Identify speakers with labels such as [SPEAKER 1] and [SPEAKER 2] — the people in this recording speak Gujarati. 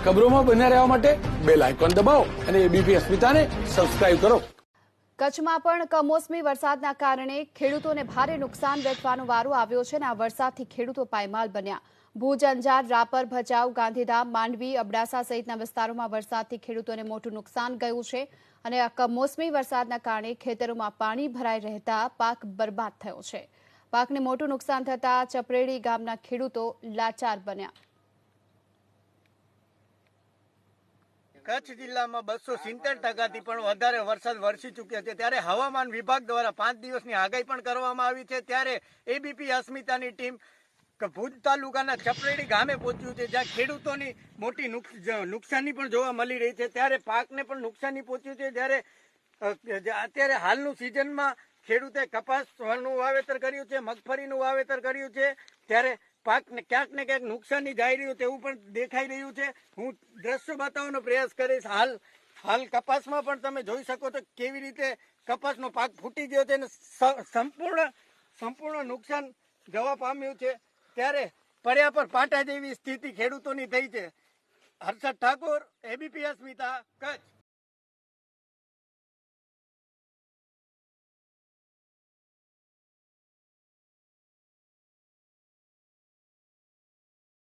[SPEAKER 1] ખબરોમાં બન્યા રહેવા માટે બેલ આઇકોન દબાવો અને એબીપી અસ્મિતાને સબસ્ક્રાઇબ કરો.
[SPEAKER 2] કચ્છમાં પણ કમોસમી વરસાદના કારણે ખેડૂતોને ભારે નુકસાન વેઠવાનો વારો આવ્યો છે અને આ વરસાદથી ખેડૂતો પાયમાલ બન્યા. ભુજ, અંજાર, રાપર, ભચાઉ, ગાંધીધામ, માંડવી, અબડાસા સહિતના વિસ્તારોમાં વરસાદથી ખેડૂતોને મોટું નુકસાન ગયું છે અને આ કમોસમી વરસાદના કારણે ખેતરોમાં પાણી ભરાઈ રહેતા પાક બરબાદ થયો છે. પાકને મોટું નુકસાન થતા ચપરેડી ગામના ખેડૂતો લાચાર બન્યા.
[SPEAKER 3] કચ્છ જિલ્લામાં 270% થી પણ વધારે વરસાદ વરસી ચૂક્યો છે. ત્યારે હવામાન વિભાગ દ્વારા 5 દિવસની આગાહી પણ કરવામાં આવી છે. ત્યારે એબીપી અસ્મિતાની ટીમ ભુજ તાલુકાના ચપરેડી ગામે પહોંચ્યું છે, જ્યાં ખેડૂતોની મોટી નુકસાની પણ જોવા મળી રહી છે. ત્યારે પાકને પણ નુકસાની પહોંચ્યું છે. જ્યારે અત્યારે હાલનું સિઝનમાં ખેડૂતે કપાસનું વાવેતર કર્યું છે, મગફળીનું વાવેતર કર્યું છે. ત્યારે પાકને ક્યાંક ને ક્યાંક નુકસાની જાય રહ્યું તેવું પણ દેખાઈ રહ્યું છે. હું દ્રશ્યો બતાવવાનો પ્રયાસ કરીશ. હાલ કપાસમાં પણ તમે જોઈ શકો છો કેવી રીતે કપાસનો પાક ફૂટી ગયો છે અને સંપૂર્ણ નુકસાન જવા પામ્યું છે. ત્યારે પડ્યા પર પાટા જેવી સ્થિતિ ખેડૂતોની થઈ છે. હર્ષદ ઠાકોર, એબીપી અસ્મિતા, કચ્છ.